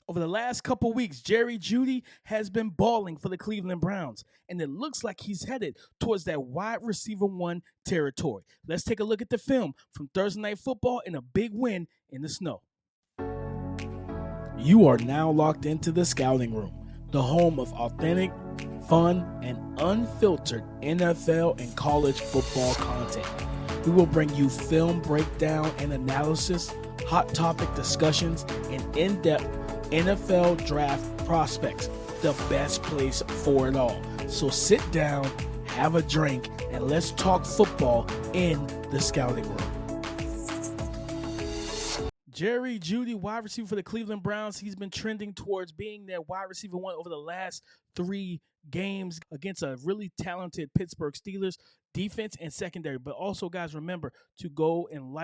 Over the last couple weeks, Jerry Jeudy has been balling for the Cleveland Browns, and it looks like he's headed towards that wide receiver one territory. Let's take a look at the film from Thursday Night Football and a big win in the snow. You are now locked into the Scouting Room, the home of authentic, fun, and unfiltered NFL and college football content. We will bring you film breakdown and analysis, hot topic discussions, and in-depth NFL draft prospects, the best place for it all. So sit down, have a drink, and let's talk football in the Scouting Room. Jerry Jeudy, wide receiver for the Cleveland Browns. He's been trending towards being their wide receiver one over the last 3 games against a really talented Pittsburgh Steelers defense and secondary. But also, guys, remember to go and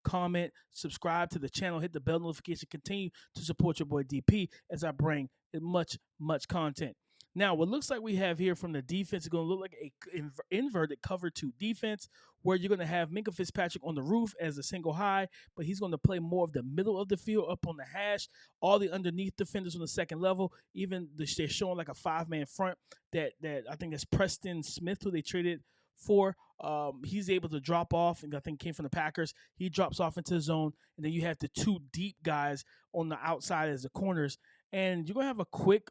comment, subscribe to the channel, hit the bell notification, continue to support your boy DP as I bring much content. Now, what looks like we have here from the defense is going to look like a inverted cover 2 defense where you're going to have Minkah Fitzpatrick on the roof as a single high, but he's going to play more of the middle of the field up on the hash. All the underneath defenders on the second level, even they're showing like a 5-man front that I think that's Preston Smith, who they traded for. He's able to drop off, and I think came from the Packers. He drops off into the zone, and then you have the 2 deep guys on the outside as the corners, and you're going to have a quick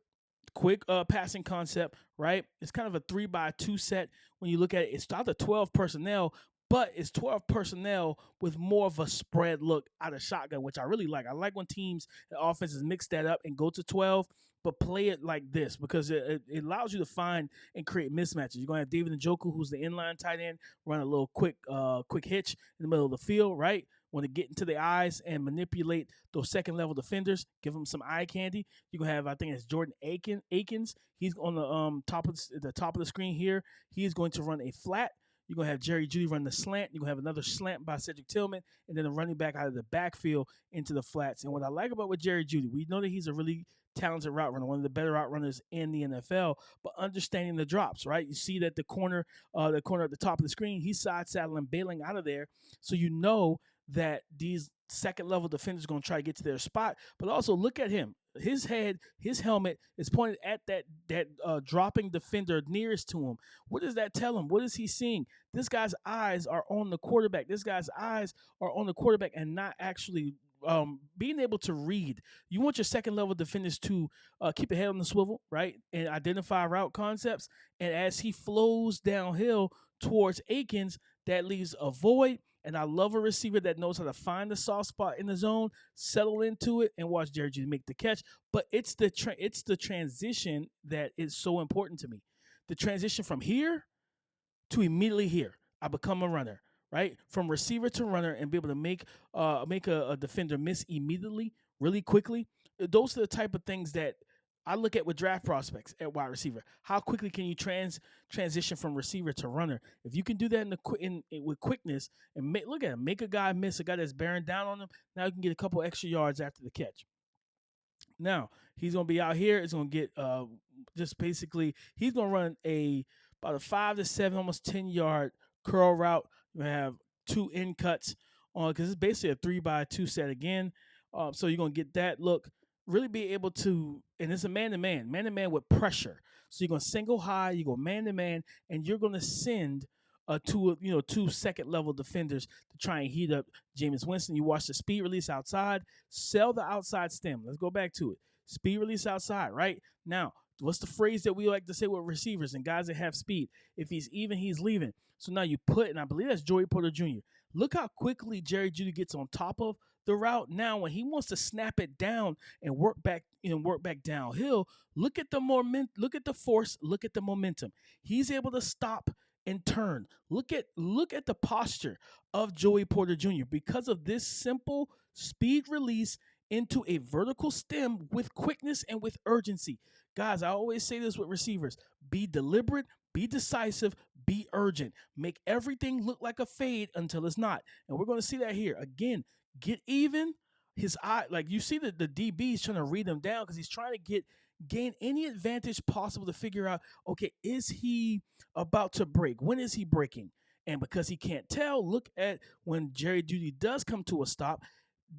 passing concept, right? It's kind of a 3-by-2 set. When you look at it, it's not the 12 personnel, but it's 12 personnel with more of a spread look out of shotgun, which I really like. I like when teams and offenses mix that up and go to 12, but play it like this because it allows you to find and create mismatches. You're going to have David Njoku, who's the inline tight end, run a little quick hitch in the middle of the field, right? Want to get into the eyes and manipulate those second-level defenders, give them some eye candy. You're going to have, I think it's Jordan Akins. He's on the top of the screen here. He is going to run a flat. You're going to have Jerry Jeudy run the slant. You're going to have another slant by Cedric Tillman, and then a running back out of the backfield into the flats. And what I like about with Jerry Jeudy, we know that he's a really talented route runner, one of the better route runners in the NFL, but understanding the drops, right? You see that the corner at the top of the screen, he's side saddling, bailing out of there. So you know that these second-level defenders are going to try to get to their spot, but also look at him. His head, his helmet is pointed at that dropping defender nearest to him. What does that tell him? What is he seeing? This guy's eyes are on the quarterback. This guy's eyes are on the quarterback and not actually being able to read. You want your second-level defenders to keep a head on the swivel, right, and identify route concepts. And as he flows downhill towards Akins, that leaves a void. And I love a receiver that knows how to find the soft spot in the zone, settle into it, and watch Jerry Jeudy make the catch. But it's the transition that is so important to me. The transition from here to immediately here. I become a runner, right? From receiver to runner, and be able to make a defender miss immediately, really quickly. Those are the type of things that I look at with draft prospects at wide receiver. How quickly can you transition from receiver to runner? If you can do that with quickness and look at him, make a guy miss, a guy that's bearing down on him, now you can get a couple extra yards after the catch. Now, he's going to be out here. It's going to get just basically, he's going to run about a 5 to 7, almost 10-yard curl route. You have 2 end cuts on because it's basically a 3-by-2 set again. So you're going to get that look. Really be able to, and it's a man-to-man with pressure. So you're going to single high, you go man-to-man, and you're going to send 2 second-level defenders to try and heat up Jameis Winston. You watch the speed release outside, sell the outside stem. Let's go back to it. Speed release outside, right? Now, what's the phrase that we like to say with receivers and guys that have speed? If he's even, he's leaving. So now you put, and I believe that's Joey Porter Jr. Look how quickly Jerry Jeudy gets on top of the route. Now, when he wants to snap it down and work back downhill, look at the moment, look at the force, look at the momentum. He's able to stop and turn. Look at the posture of Joey Porter Jr. because of this simple speed release into a vertical stem with quickness and with urgency. Guys, I always say this with receivers. Be deliberate, be decisive, be urgent. Make everything look like a fade until it's not. And we're going to see that here. Again, get even. His eye, like you see the DB is trying to read him down because he's trying to gain any advantage possible to figure out, okay, is he about to break? When is he breaking? And because he can't tell, look at when Jerry Jeudy does come to a stop,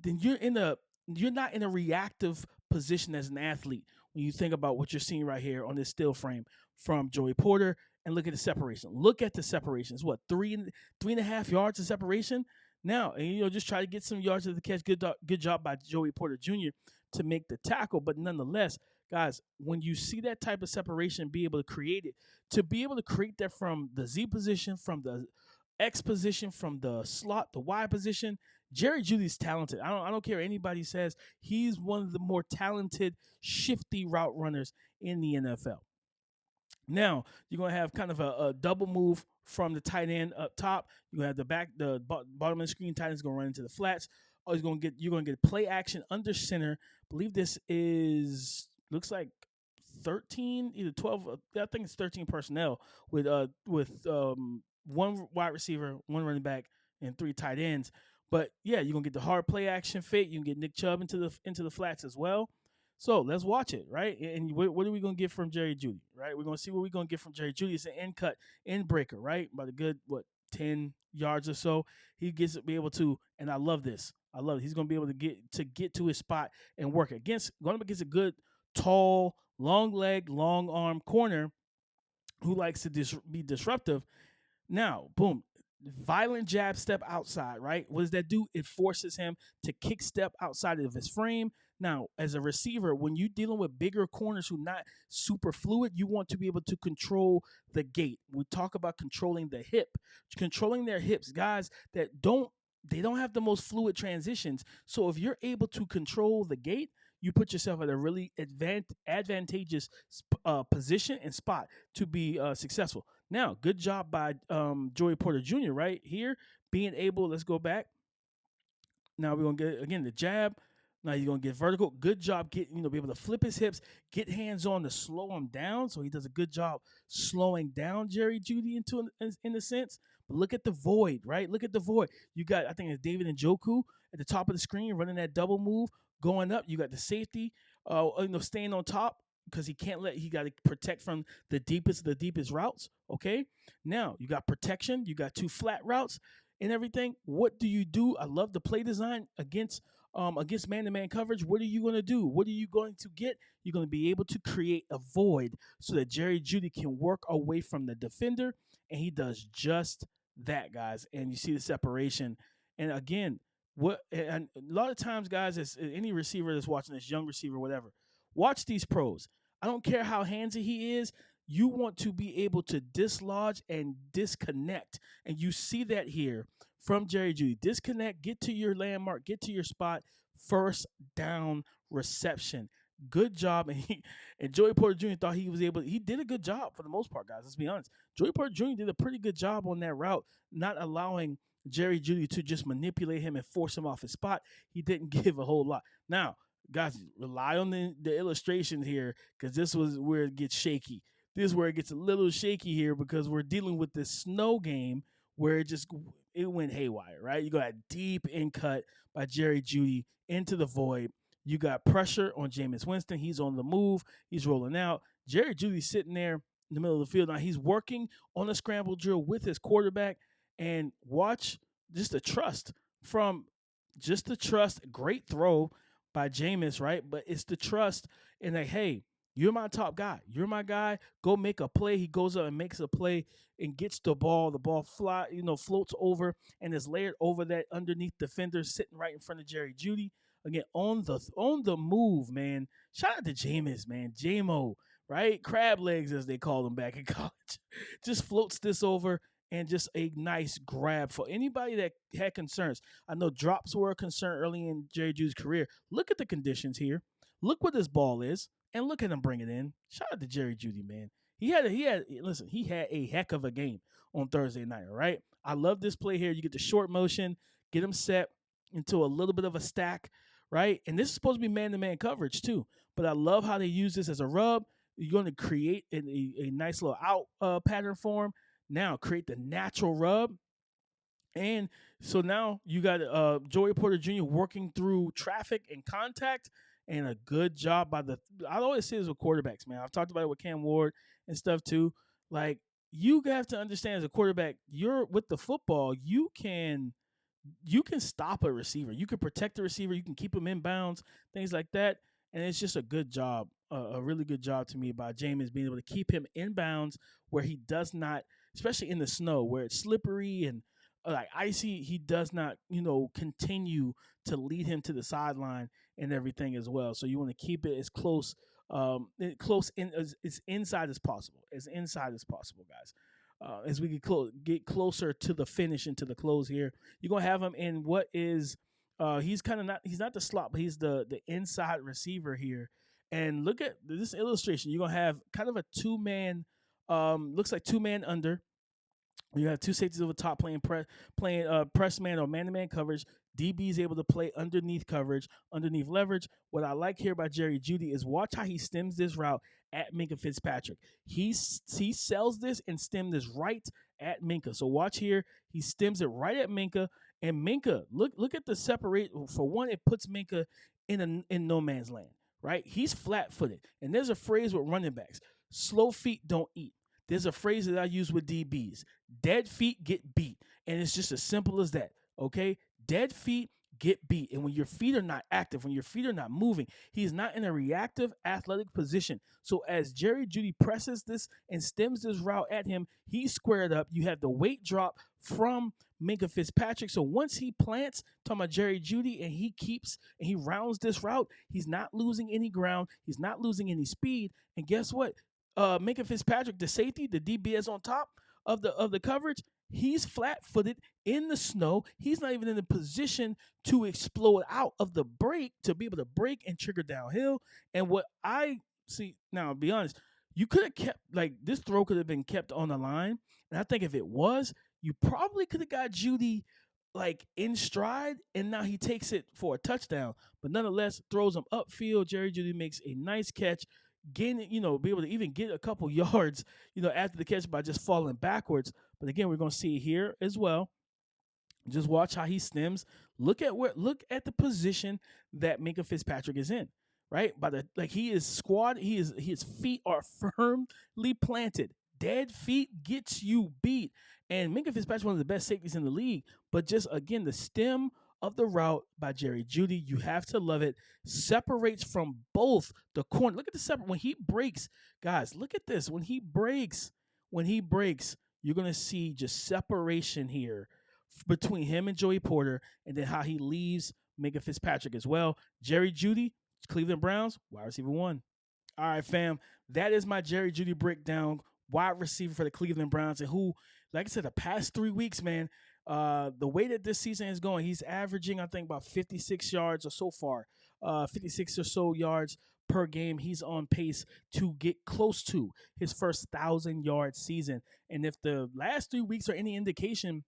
then you're not in a reactive positioned as an athlete when you think about what you're seeing right here on this still frame from Joey Porter. And look at the separation. Look at the separation. It's what, 3.5 yards of separation now. And just try to get some yards of the catch. Good job by Joey Porter Jr. to make the tackle. But nonetheless, guys, when you see that type of separation, be able to create it, to be able to create that from the Z position, from the X position, from the slot, the Y position, Jerry Jeudy's talented. I don't care what anybody says. He's one of the more talented, shifty route runners in the NFL. Now you're gonna have kind of a double move from the tight end up top. You're gonna have the bottom of the screen tight end's gonna run into the flats. Oh, you're gonna get play action under center. I believe this looks like 13, either 12. I think it's 13 personnel with one wide receiver, one running back, and 3 tight ends. But yeah, you're gonna get the hard play action fake. You can get Nick Chubb into the flats as well. So let's watch it, right? And what are we going to get from Jerry Jeudy, right? We're going to see what we're going to get from Jerry Jeudy. It's an end breaker, right? About a good, 10 yards or so. He gets to be able to, and I love this. He's going to be able to get to his spot and work going up against a good, tall, long leg, long arm corner who likes to be disruptive. Now, boom. Violent jab step outside, right? What does that do? It forces him to kick step outside of his frame. Now, as a receiver, when you're dealing with bigger corners who not super fluid, you want to be able to control the gait. We talk about controlling the hip, controlling their hips. Guys that don't have the most fluid transitions. So if you're able to control the gait, you put yourself at a really advantageous position and spot to be successful. Now, good job by Joey Porter Jr. right here, being able. Let's go back. Now we're gonna get again the jab. Now you're gonna get vertical. Good job getting be able to flip his hips, get hands on to slow him down. So he does a good job slowing down Jerry Jeudy in a sense. But look at the void, right? Look at the void. You got, I think it's David Njoku at the top of the screen running that double move, going up. You got the safety, staying on top because he got to protect from the deepest routes. Okay. Now you got protection. You got 2 flat routes and everything. What do you do? I love the play design against man-to-man coverage. What are you going to do? What are you going to get? You're going to be able to create a void so that Jerry Jeudy can work away from the defender, and he does just that, guys. And you see the separation. And again, and a lot of times, guys, as any receiver that's watching this, young receiver, whatever, watch these pros. I don't care how handsy he is. You want to be able to dislodge and disconnect. And you see that here from Jerry Jeudy. Disconnect, get to your landmark, get to your spot, first down reception. Good job. And Joey Porter Jr. thought he did a good job for the most part, guys. Let's be honest. Joey Porter Jr. did a pretty good job on that route, not allowing Jerry Jeudy to just manipulate him and force him off his spot. He didn't give a whole lot. Now, guys, rely on the illustration here because this was where it gets shaky. This is where it gets a little shaky here because we're dealing with this snow game where it went haywire, right? You got a deep in cut by Jerry Jeudy into the void. You got pressure on Jameis Winston. He's on the move. He's rolling out. Jerry Jeudy's sitting there in the middle of the field. Now he's working on a scramble drill with his quarterback. And watch just the trust. Great throw by Jameis, right? But it's the trust in that, hey, you're my top guy. You're my guy. Go make a play. He goes up and makes a play and gets the ball. The ball floats over and is layered over that underneath defender sitting right in front of Jerry Jeudy. Again, on the move, man. Shout out to Jameis, man. J-Mo, right? Crab legs, as they call them back in college. Just floats this over and just a nice grab for anybody that had concerns. I know drops were a concern early in Jerry Jeudy's career. Look at the conditions here. Look what this ball is. And look at him bring it in. Shout out to Jerry Jeudy, man. He had a heck of a game on Thursday night, all right? I love this play here. You get the short motion, get him set into a little bit of a stack, right? And this is supposed to be man-to-man coverage too. But I love how they use this as a rub. You're going to create a nice little out pattern for him. Now create the natural rub. And so now you got Joey Porter Jr. working through traffic and contact. And a good job by I always say this with quarterbacks, man. I've talked about it with Cam Ward and stuff too. Like, you have to understand as a quarterback, you're with the football, you can stop a receiver. You can protect the receiver. You can keep him in bounds, things like that. And it's just a good job, a really good job to me by Jameis being able to keep him in bounds where he does not, especially in the snow where it's slippery and like icy, he does not, continue to lead him to the sideline and everything as well. So you want to keep it as close, close in as inside as possible, guys. As we get closer to the finish and to the close here, you're gonna have him in what is he's kind of not he's not the slot, but he's the inside receiver here. And look at this illustration. You're gonna have kind of a two-man, looks like two-man under. You have two safeties over top playing press man or man to man coverage. DB is able to play underneath coverage, underneath leverage. What I like here by Jerry Jeudy is watch how he stems this route at Minkah Fitzpatrick. He sells this and stem this right at Minkah. So watch here, he stems it right at Minkah, and Minkah, look at the separate. For one, it puts Minkah in no man's land. Right, he's flat footed, and there's a phrase with running backs: slow feet don't eat. There's a phrase that I use with DBs: dead feet get beat. And it's just as simple as that, okay? Dead feet get beat. And when your feet are not active, when your feet are not moving, he's not in a reactive athletic position. So as Jerry Jeudy presses this and stems this route at him, he's squared up. You have the weight drop from Minkah Fitzpatrick. So once he plants, talking about Jerry Jeudy, and he rounds this route, he's not losing any ground. He's not losing any speed. And guess what? Minkah Fitzpatrick, the safety, the DB is on top of the coverage. He's flat-footed in the snow. He's not even in a position to explode out of the break to be able to break and trigger downhill. And what I see now, I'll be honest, you could have kept this throw could have been kept on the line. And I think if it was, you probably could have got Jeudy in stride, and now he takes it for a touchdown. But nonetheless, throws him upfield. Jerry Jeudy makes a nice catch. Be able to even get a couple yards, after the catch by just falling backwards. But again, we're going to see here as well. Just watch how he stems. Look at the position that Minkah Fitzpatrick is in, right? He is squat. His feet are firmly planted. Dead feet gets you beat. And Minkah Fitzpatrick, one of the best safeties in the league. But just again, the stem of the route by Jerry Jeudy, you have to love it. Separates from both the corner. Look at the separate when he breaks, guys. Look at this. When he breaks, you're gonna see just separation here between him and Joey Porter, and then how he leaves Minkah Fitzpatrick as well. Jerry Jeudy, Cleveland Browns, wide receiver 1. All right, fam. That is my Jerry Jeudy breakdown, wide receiver for the Cleveland Browns, and who, like I said, the past 3 weeks, man. The way that this season is going, he's averaging, I think, about 56 yards or so far, 56 or so yards per game. He's on pace to get close to his first 1,000-yard season. And if the last 3 weeks are any indication,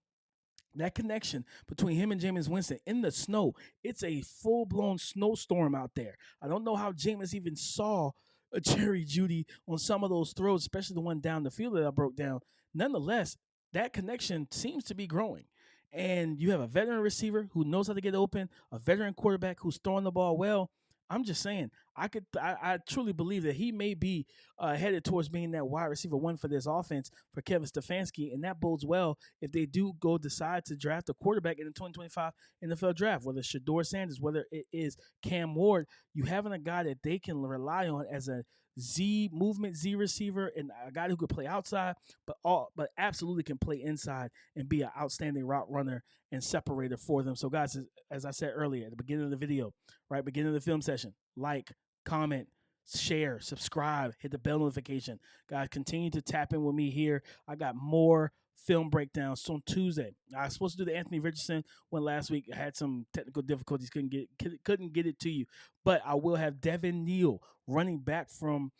that connection between him and Jameis Winston in the snow, it's a full-blown snowstorm out there. I don't know how Jameis even saw a Jerry Jeudy on some of those throws, especially the one down the field that I broke down. Nonetheless, that connection seems to be growing. And you have a veteran receiver who knows how to get open, a veteran quarterback who's throwing the ball well. I'm just saying, I truly believe that he may be headed towards being that wide receiver 1 for this offense for Kevin Stefanski, and that bodes well if they do decide to draft a quarterback in the 2025 NFL draft, whether it's Shedeur Sanders, whether it is Cam Ward. You having a guy that they can rely on as a Z receiver, and a guy who could play outside, but absolutely can play inside and be an outstanding route runner and separator for them. So, guys, as I said earlier at the beginning of the video, right, beginning of the film session, like, comment, share, subscribe, hit the bell notification. Guys, continue to tap in with me here. I got more film breakdowns on Tuesday. I was supposed to do the Anthony Richardson one last week. I had some technical difficulties, couldn't get it to you. But I will have Devin Neal, running back from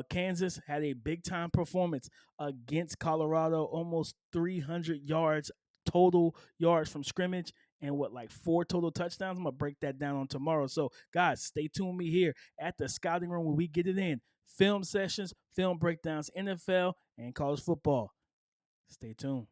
Kansas, had a big-time performance against Colorado, almost 300 yards, total yards from scrimmage, and 4 total touchdowns. I'm going to break that down on tomorrow. So, guys, stay tuned with me here at the Scouting Room where we get it in. Film sessions, film breakdowns, NFL, and college football. Stay tuned.